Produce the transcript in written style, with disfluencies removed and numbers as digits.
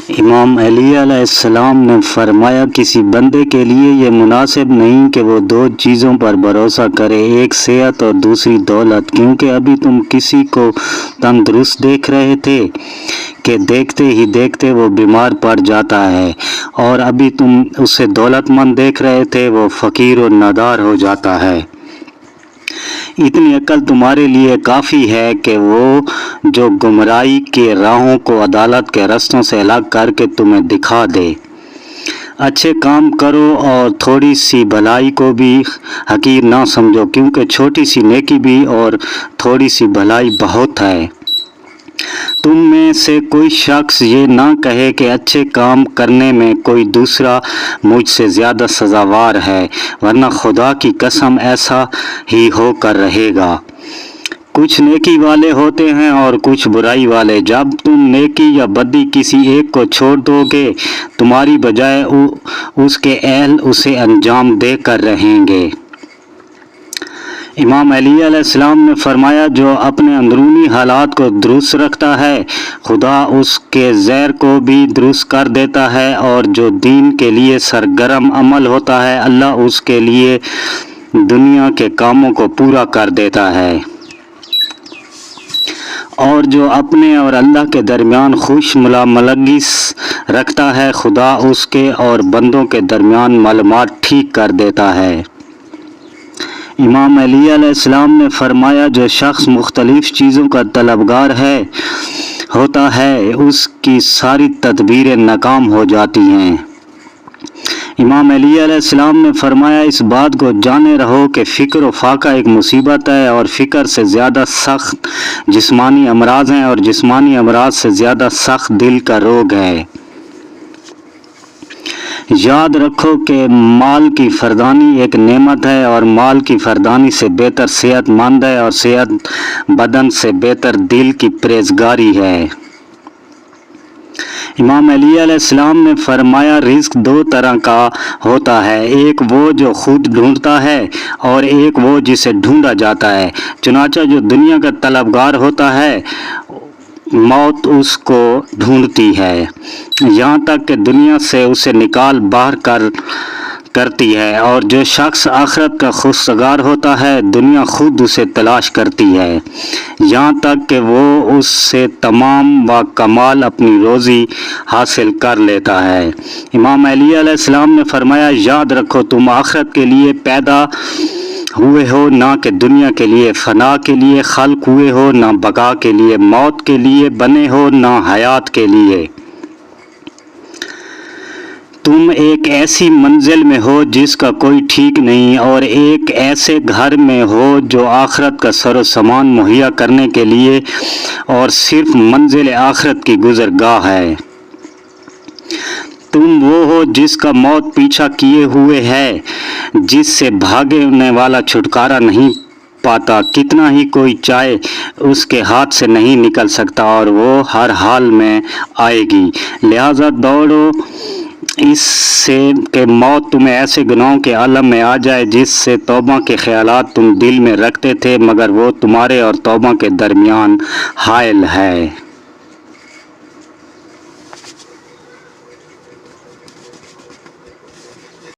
امام علی علیہ السلام نے فرمایا کسی بندے کے لیے یہ مناسب نہیں کہ وہ دو چیزوں پر بھروسہ کرے، ایک صحت اور دوسری دولت، کیونکہ ابھی تم کسی کو تندرست دیکھ رہے تھے کہ دیکھتے ہی دیکھتے وہ بیمار پڑ جاتا ہے، اور ابھی تم اسے دولت مند دیکھ رہے تھے وہ فقیر و نادار ہو جاتا ہے۔ اتنی عقل تمہارے لیے کافی ہے کہ وہ جو گمراہی کے راہوں کو عدالت کے رستوں سے الگ کر کے تمہیں دکھا دے۔ اچھے کام کرو اور تھوڑی سی بھلائی کو بھی حقیر نہ سمجھو، کیونکہ چھوٹی سی نیکی بھی اور تھوڑی سی بھلائی بہت ہے۔ تم میں سے کوئی شخص یہ نہ کہے کہ اچھے کام کرنے میں کوئی دوسرا مجھ سے زیادہ سزاوار ہے، ورنہ خدا کی قسم ایسا ہی ہو کر رہے گا۔ کچھ نیکی والے ہوتے ہیں اور کچھ برائی والے۔ جب تم نیکی یا بدی کسی ایک کو چھوڑ دو گے، تمہاری بجائے اس کے اہل اسے انجام دے کر رہیں گے۔ امام علی علیہ السلام نے فرمایا جو اپنے اندرونی حالات کو درست رکھتا ہے، خدا اس کے ظاہر کو بھی درست کر دیتا ہے، اور جو دین کے لیے سرگرم عمل ہوتا ہے، اللہ اس کے لیے دنیا کے کاموں کو پورا کر دیتا ہے۔ اور جو اپنے اور اللہ کے درمیان خوش معاملگی رکھتا ہے، خدا اس کے اور بندوں کے درمیان معاملات ٹھیک کر دیتا ہے۔ امام علی علیہ السلام نے فرمایا جو شخص مختلف چیزوں کا طلبگار ہوتا ہے، اس کی ساری تدبیریں ناکام ہو جاتی ہیں۔ امام علی علیہ السلام نے فرمایا اس بات کو جانے رہو کہ فکر و فاقہ ایک مصیبت ہے، اور فکر سے زیادہ سخت جسمانی امراض ہیں، اور جسمانی امراض سے زیادہ سخت دل کا روگ ہے۔ یاد رکھو کہ مال کی فردانی ایک نعمت ہے، اور مال کی فردانی سے بہتر صحت مند ہے، اور صحت بدن سے بہتر دل کی پرہیزگاری ہے۔ امام علی علیہ السلام نے فرمایا رزق دو طرح کا ہوتا ہے، ایک وہ جو خود ڈھونڈتا ہے اور ایک وہ جسے ڈھونڈا جاتا ہے۔ چنانچہ جو دنیا کا طلبگار ہوتا ہے، موت اس کو ڈھونڈتی ہے، یہاں تک کہ دنیا سے اسے نکال باہر کرتی ہے، اور جو شخص آخرت کا خواستگار ہوتا ہے، دنیا خود اسے تلاش کرتی ہے، یہاں تک کہ وہ اس سے تمام و کمال اپنی روزی حاصل کر لیتا ہے۔ امام علی علیہ السلام نے فرمایا یاد رکھو تم آخرت کے لیے پیدا ہوئے ہو، نہ کہ دنیا کے لیے، فنا کے لیے خلق ہوئے ہو، نہ بقا کے لیے، موت کے لیے بنے ہو، نہ حیات کے لیے۔ تم ایک ایسی منزل میں ہو جس کا کوئی ٹھیک نہیں، اور ایک ایسے گھر میں ہو جو آخرت کا سر و سامان مہیا کرنے کے لیے اور صرف منزل آخرت کی گزرگاہ ہے۔ تم وہ ہو جس کا موت پیچھا کیے ہوئے ہے، جس سے بھاگنے والا چھٹکارا نہیں پاتا، کتنا ہی کوئی چاہے اس کے ہاتھ سے نہیں نکل سکتا، اور وہ ہر حال میں آئے گی۔ لہذا دوڑو اس سے کہ موت تمہیں ایسے گناہوں کے عالم میں آ جائے جس سے توبہ کے خیالات تم دل میں رکھتے تھے، مگر وہ تمہارے اور توبہ کے درمیان حائل ہے۔